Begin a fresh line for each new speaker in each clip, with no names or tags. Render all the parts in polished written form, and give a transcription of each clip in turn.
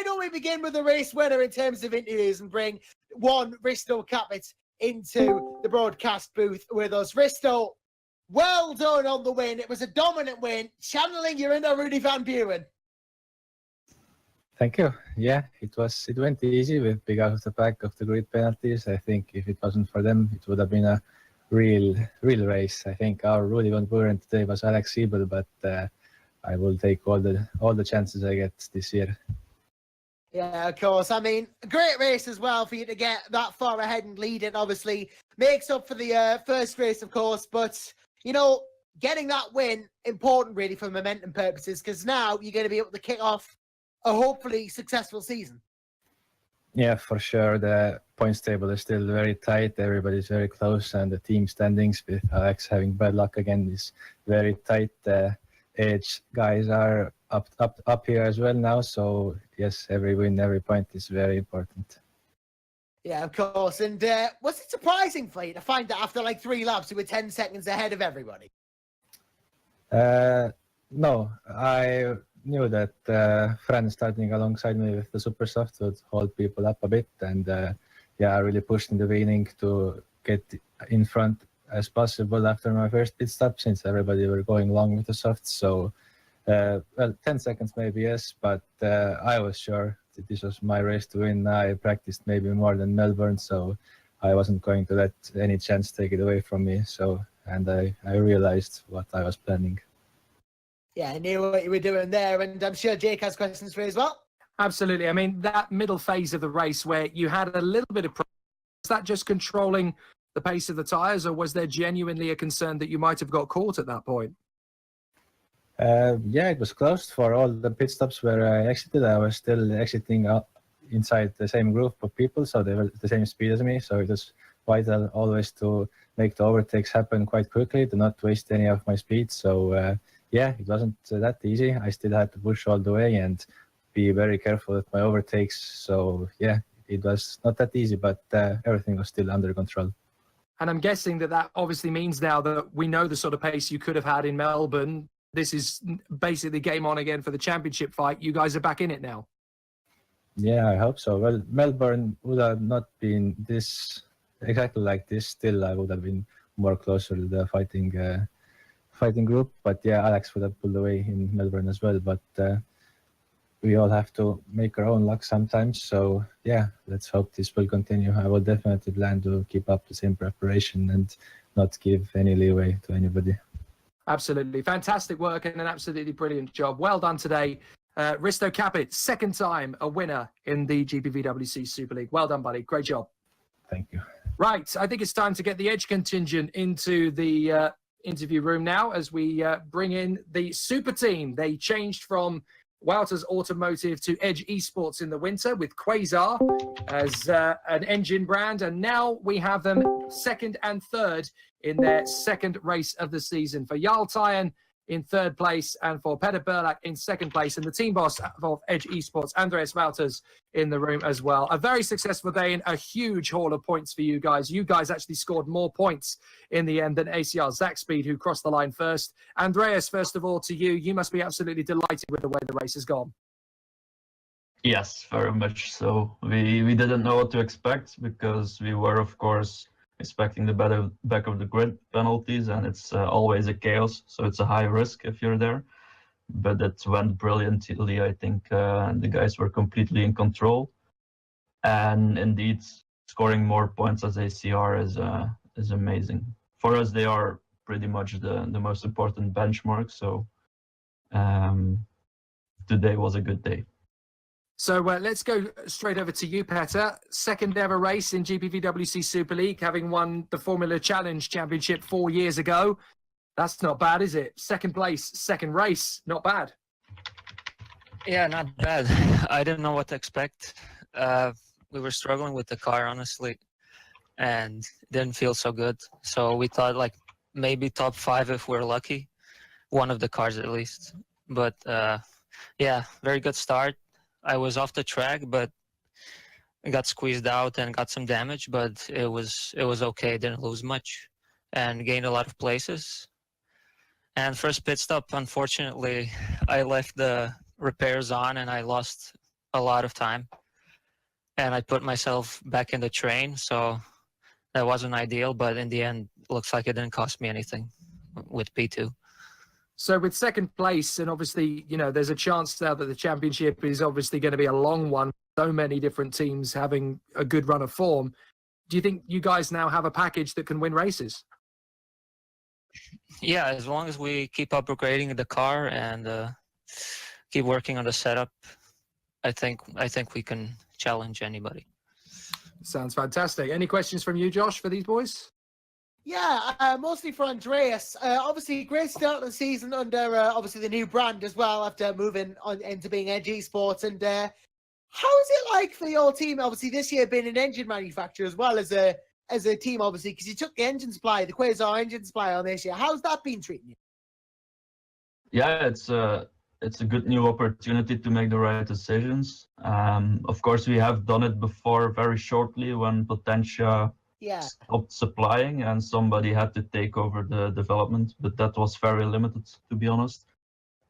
don't we begin with the race winner in terms of interviews and bring one Risto Caput into the broadcast booth with us. Risto, well done on the win. It was a dominant win, channeling your inner Rudy Van Buren.
Thank you. Yeah, it went easy with big out of the back of the grid penalties. I think if it wasn't for them, it would have been a real race. I think our Rudy Van Buren today was Alex Siebel, but I will take all the chances I get this year.
Yeah, of course. I mean, a great race as well for you to get that far ahead and lead it. Obviously, makes up for the first race, of course. But, you know, getting that win, important really for momentum purposes, because now you're going to be able to kick off a hopefully successful season.
Yeah, for sure. The points table is still very tight. Everybody's very close, and the team standings with Alex having bad luck again is very tight. Edge guys are up here as well now. So yes, every win, every point is very important.
Yeah, of course. And was it surprising for you to find that after like 3 laps you were 10 seconds ahead of everybody?
No, I knew that Fran starting alongside me with the super soft would hold people up a bit, and I really pushed in the beginning to get in front as possible after my first pit stop, since everybody were going long with the softs. So 10 seconds maybe, yes, but I was sure that this was my race to win. I practiced maybe more than Melbourne, so I wasn't going to let any chance take it away from me. And I realized what I was planning.
Yeah, I knew what you were doing there, and I'm sure Jake has questions for you as well.
Absolutely. I mean, that middle phase of the race where you had a little bit of pressure, was that just controlling the pace of the tyres, or was there genuinely a concern that you might have got caught at that point?
Yeah, it was closed for all the pit stops where I exited. I was still exiting out inside the same group of people, so they were the same speed as me. So it was vital always to make the overtakes happen quite quickly, to not waste any of my speed. So yeah, it wasn't that easy. I still had to push all the way and be very careful with my overtakes. So yeah, it was not that easy, but everything was still under control.
And I'm guessing that obviously means now that we know the sort of pace you could have had in Melbourne. This is basically game on again for the championship fight. You guys are back in it now. Yeah,
I hope so. Well, Melbourne would have not been this exactly like this. Still, I would have been more closer to the fighting group. But yeah, Alex would have pulled away in Melbourne as well. But we all have to make our own luck sometimes. So yeah, let's hope this will continue. I will definitely plan to keep up the same preparation and not give any leeway to anybody.
Absolutely. Fantastic work and an absolutely brilliant job. Well done today. Risto Caput, second time a winner in the GPVWC Super League. Well done, buddy. Great job.
Thank you.
Right. I think it's time to get the Edge contingent into the interview room now as we bring in the super team. They changed from Wouters Automotive to Edge Esports in the winter with Quasar as an engine brand. And now we have them second and third in their second race of the season. For Jarl Tyen in third place and for Peter Burlak in second place. And the team boss of Edge Esports, Andreas Wouters, in the room as well. A very successful day and a huge haul of points for you guys. You guys actually scored more points in the end than ACR Zach Speed, who crossed the line first. Andreas, first of all, to you, you must be absolutely delighted with the way the race has gone.
Yes, very much so. We didn't know what to expect because we were, of course, expecting the back of the grid penalties, and it's always a chaos, so it's a high risk if you're there. But it went brilliantly. I think the guys were completely in control, and indeed scoring more points as ACR is amazing. For us, they are pretty much the most important benchmark. So today was a good day.
So let's go straight over to you, Petter. Second ever race in GPVWC Super League, having won the Formula Challenge Championship 4 years ago. That's not bad, is it? Second place, second race, not bad.
Yeah, not bad. I didn't know what to expect. We were struggling with the car, honestly, and it didn't feel so good. So we thought like maybe top 5 if we're lucky, one of the cars at least. But yeah, very good start. I was off the track, but I got squeezed out and got some damage, but it was okay. Didn't lose much and gained a lot of places. And first pit stop, unfortunately, I left the repairs on and I lost a lot of time, and I put myself back in the train, so that wasn't ideal, but in the end, looks like it didn't cost me anything with P2.
So with second place, and obviously, you know, there's a chance now that the championship is obviously going to be a long one, so many different teams having a good run of form. Do you think you guys now have a package that can win races?
Yeah, as long as we keep upgrading the car and keep working on the setup, I think we can challenge anybody.
Sounds fantastic. Any questions from you, Josh, for these boys?
Yeah, mostly for Andreas. Obviously, great start of the season under obviously the new brand as well after moving on into being Edge Esports. And how is it like for your team? Obviously, this year being an engine manufacturer as well as a team, obviously, because you took the engine supply, the Quasar engine supply on this year. How's that been treating you?
Yeah, it's a good new opportunity to make the right decisions. Of course, we have done it before very shortly when Potentia stopped supplying and somebody had to take over the development, but that was very limited, to be honest.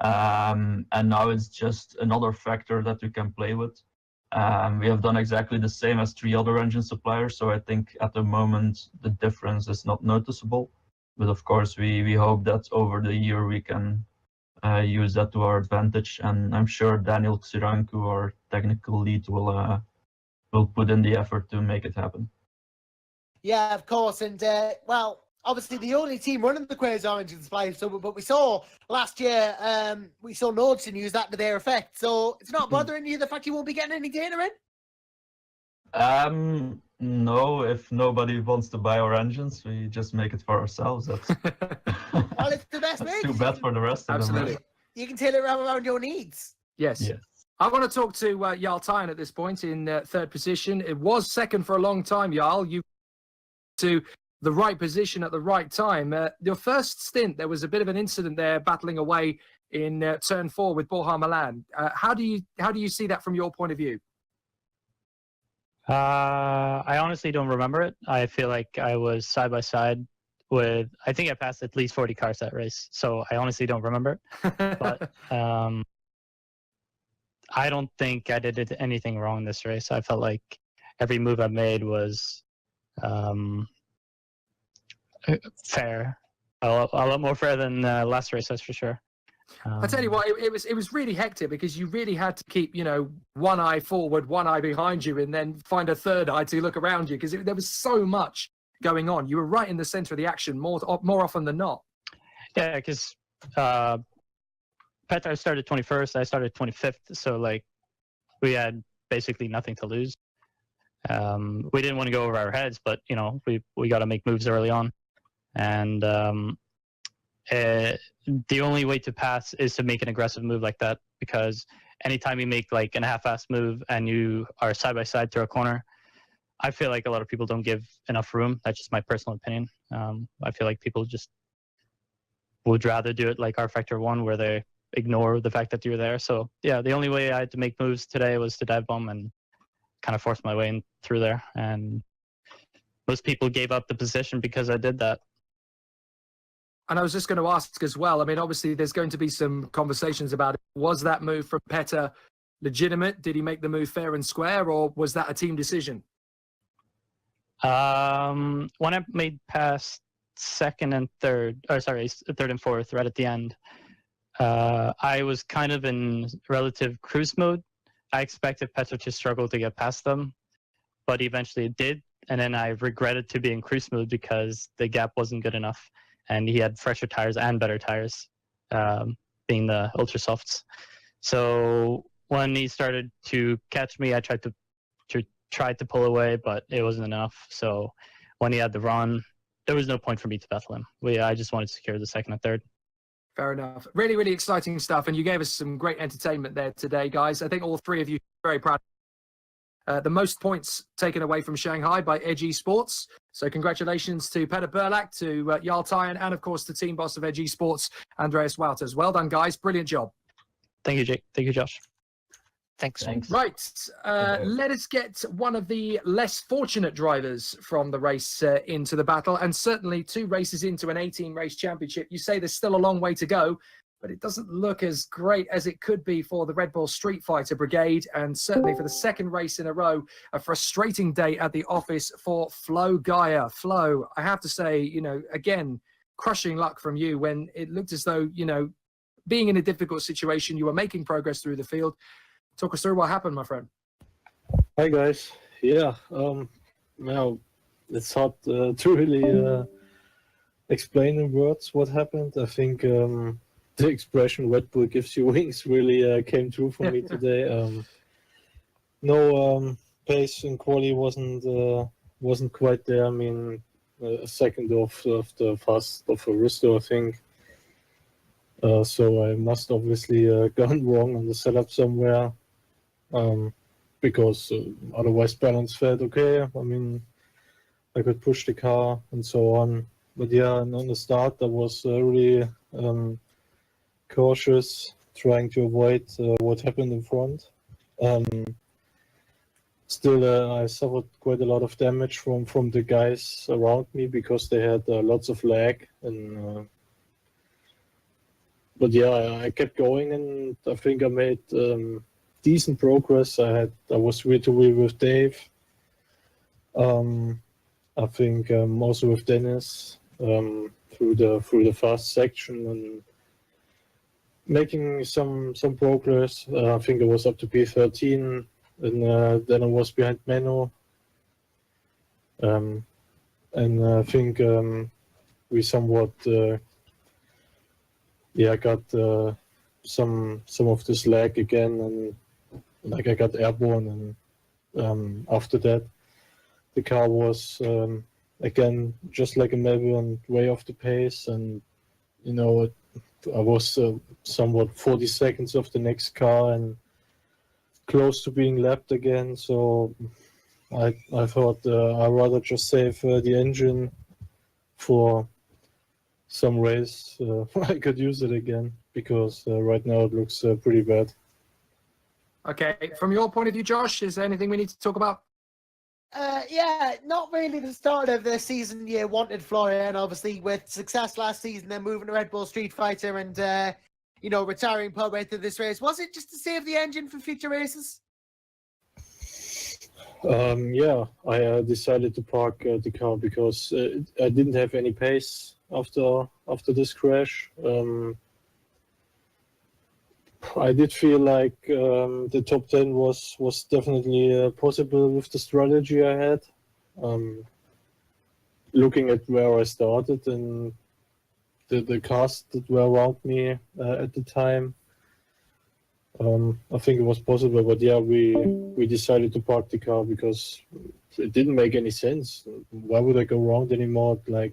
And now it's just another factor that we can play with. We have done exactly the same as 3 other engine suppliers, so I think at the moment the difference is not noticeable. But of course, we hope that over the year we can use that to our advantage, and I'm sure Daniel Xiranku, our technical lead, will put in the effort to make it happen.
Yeah, of course, and well, obviously the only team running the Quasar engine supply. So, but we saw last year, we saw Nordson use that to their effect. So it's not bothering you the fact you won't be getting any data
in. No, if nobody wants to buy our engines, we just make it for ourselves. That's
well, it's the best way.
Too bad for the rest of them.
Absolutely.
You can tailor it around your needs.
Yes. I want to talk to Jarl Tyen at this point in third position. It was second for a long time, Jarl. You to the right position at the right time. Your first stint, there was a bit of an incident there, battling away in turn 4 with Borja Milan. How do you see that from your point of view?
I honestly don't remember it. I feel like I was side by side with, I think I passed at least 40 cars that race. So I honestly don't remember it. But I don't think I did anything wrong this race. I felt like every move I made was fair. A lot more fair than last race, that's for sure.
I tell you what, it was really hectic because you really had to keep, you know, one eye forward, one eye behind you, and then find a third eye to look around you because there was so much going on. You were right in the center of the action more often than not. Yeah,
because Petar started 21st, I started 25th, so like we had basically nothing to lose. We didn't want to go over our heads, but you know, we got to make moves early on, and the only way to pass is to make an aggressive move like that, because anytime you make like a half-assed move and you are side by side through a corner, I feel like a lot of people don't give enough room. That's just my personal opinion. I feel like people just would rather do it like our Factor 1, where they ignore the fact that you're there. So yeah, the only way I had to make moves today was to dive bomb and kind of force my way in through there. And most people gave up the position because I did that.
And I was just going to ask as well, I mean, obviously there's going to be some conversations about it. Was that move from Petar legitimate? Did he make the move fair and square, or was that a team decision?
When I made past third and fourth right at the end, I was kind of in relative cruise mode. I expected Petar to struggle to get past them, but eventually it did. And then I regretted to be in cruise mode because the gap wasn't good enough. And he had fresher tires and better tires, being the Ultra Softs. So when he started to catch me, I tried to pull away, but it wasn't enough. So when he had the run, there was no point for me to battle him. I just wanted to secure the second and third.
Fair enough. Really, really exciting stuff. And you gave us some great entertainment there today, guys. I think all three of you are very proud. The most points taken away from Shanghai by Edge Esports. So congratulations to Petar Burlak, to Jarl Tyen, and of course the team boss of Edge Esports, Andreas Wouters. Well done, guys. Brilliant job.
Thank you, Jake. Thank you, Josh.
Thanks.
Right. Let us get one of the less fortunate drivers from the race into the battle, and certainly 2 races into an 18-race championship. You say there's still a long way to go, but it doesn't look as great as it could be for the Red Bull Street Fighter Brigade, and certainly for the second race in a row, a frustrating day at the office for Flo Gaia. Flo, I have to say, you know, again, crushing luck from you when it looked as though, you know, being in a difficult situation, you were making progress through the field. Talk us through what happened, my friend.
Hi guys. Yeah, now it's hard to really explain in words what happened. I think the expression "Red Bull gives you wings" really came true for me today. No pace in quali wasn't quite there. I mean, a second off of the fast of Aristo, I think. So I must obviously gone wrong on the setup somewhere. Because otherwise balance felt okay. I mean, I could push the car and so on. But yeah, and on the start, I was really cautious, trying to avoid what happened in front. Still, I suffered quite a lot of damage from the guys around me because they had lots of lag. And but yeah, I kept going, and I think I made decent progress. I was wheel to wheel with Dave. I think also with Dennis through the fast section and making some progress. I think I was up to P13, and then I was behind Menno. And I think we somewhat got some of this lag again, and like I got airborne, and after that the car was again just like a Melbourne, way off the pace, and you know I was somewhat 40 seconds off the next car and close to being lapped again. So I thought I'd rather just save the engine for some race. I could use it again because right now it looks pretty bad.
Okay, from your point of view, Josh, is there anything we need to talk about?
Yeah, not really the start of the season you wanted, Florian. Obviously, with success last season, then moving to Red Bull Street Fighter and, you know, retiring partway through this race. Was it just to save the engine for future races?
Yeah, I decided to park the car because I didn't have any pace after this crash. I did feel like the top 10 was definitely possible with the strategy I had. Looking at where I started and the cars that were around me at the time, I think it was possible. But yeah, we decided to park the car because it didn't make any sense. Why would I go around anymore? Like,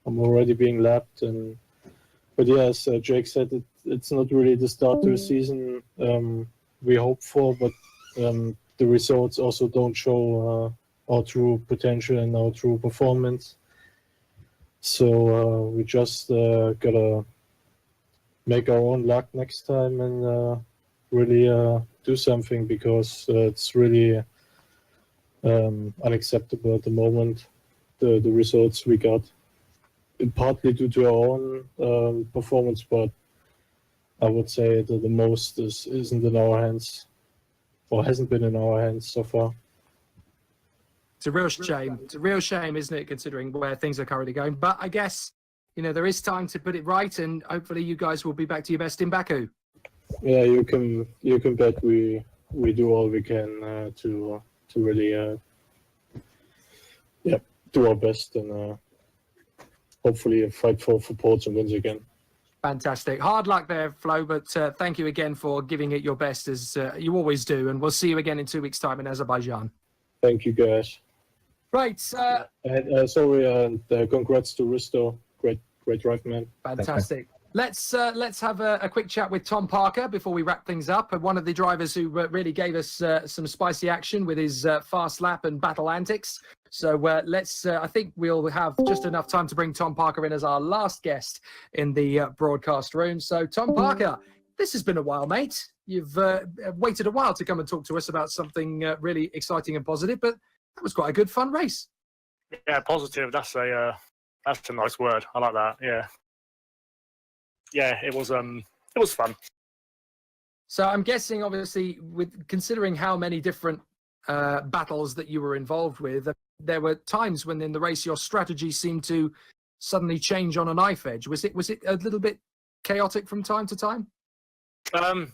I'm already being lapped. But yeah, as Jake said, it's not really the start to the season we hope for, but the results also don't show our true potential and our true performance. So we just gotta make our own luck next time and really do something, because it's really unacceptable at the moment, the results we got. Partly due to our own performance, but I would say that the most isn't in our hands, or hasn't been in our hands so far.
It's a real shame. It's a real shame, isn't it, considering where things are currently going? But I guess, you know, there is time to put it right, and hopefully you guys will be back to your best in Baku.
Yeah, you can bet we do all we can to really do our best and hopefully fight for poles and wins again.
Fantastic. Hard luck there, Flo, but thank you again for giving it your best, as you always do, and we'll see you again in 2 weeks' time in Azerbaijan.
Thank you, guys.
Right.
And sorry, and congrats to Risto. Great drive, man.
Fantastic. Let's have a quick chat with Tom Parker before we wrap things up. One of the drivers who really gave us some spicy action with his fast lap and battle antics. So let's. I think we'll have just enough time to bring Tom Parker in as our last guest in the broadcast room. So Tom Parker, this has been a while, mate. You've waited a while to come and talk to us about something really exciting and positive, but that was quite a good, fun race.
Yeah, positive. That's a nice word. I like that. Yeah. Yeah, it was it was fun.
So I'm guessing, obviously, with considering how many different battles that you were involved with, there were times when in the race your strategy seemed to suddenly change on a knife edge. Was it a little bit chaotic from time to time?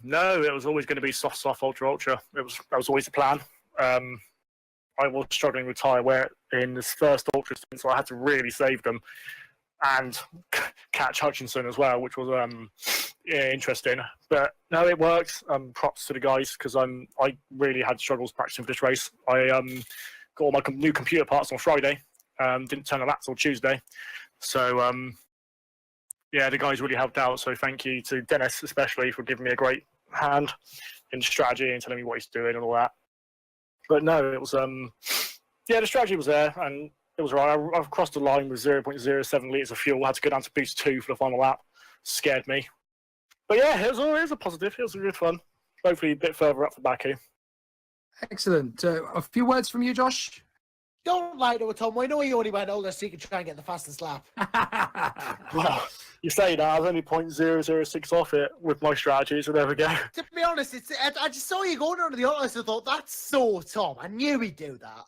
No, it was always going to be soft, ultra. That was always the plan. I was struggling with tyre wear in this first ultra, so I had to really save them and catch Hutchinson as well, which was interesting. But no, it worked. Props to the guys, because I really had struggles practicing for this race. I got all my new computer parts on Friday. Didn't turn on that till Tuesday. So yeah, the guys really helped out. So thank you to Dennis especially for giving me a great hand in strategy and telling me what he's doing and all that. But no, it was the strategy was there and it was right. I crossed the line with 0.07 litres of fuel. I had to go down to boost 2 for the final lap. Scared me. But yeah, it was a positive. It was good fun. Hopefully a bit further up for Baku.
Excellent. A few words from you, Josh?
Don't lie to it, Tom. We know you only went older so you can try and get the fastest lap.
Well, you say that. I was only 0.006 off it with my strategy, so there we go.
To be honest, I just saw you going under the autos and thought, that's so Tom. I knew he'd do that.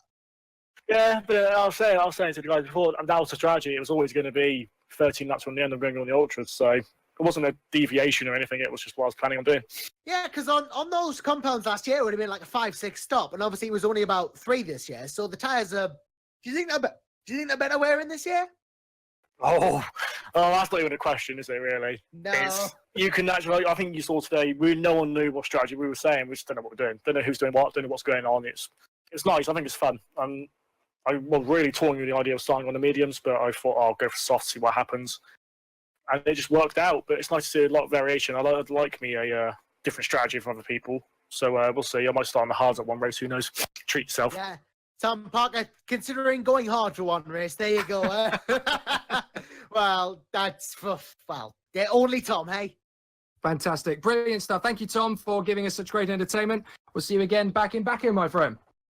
Yeah, but I was saying to the guys before, that was the strategy. It was always going to be 13 laps from the end and bringing on the ultras. So it wasn't a deviation or anything. It was just what I was planning on doing.
Yeah, because on those compounds last year, it would have been like a 5-6 stop. And obviously it was only about 3 this year. So the tyres are... Do you think they're better wearing this year?
Oh, that's not even a question, is it, really?
No.
You can naturally... I think you saw today, no one knew what strategy we were saying. We just don't know what we're doing. Don't know who's doing what, don't know what's going on. It's nice. I think it's fun. I was really toying with the idea of starting on the mediums, but I thought I'll go for soft, see what happens. And it just worked out. But it's nice to see a lot of variation. I'd like me a different strategy from other people. So we'll see. I might start on the hards at one race. Who knows? Treat yourself.
Yeah. Tom Parker, considering going hard for one race, there you go. Well, yeah, only Tom, hey?
Fantastic. Brilliant stuff. Thank you, Tom, for giving us such great entertainment. We'll see you again back in Baku, my friend.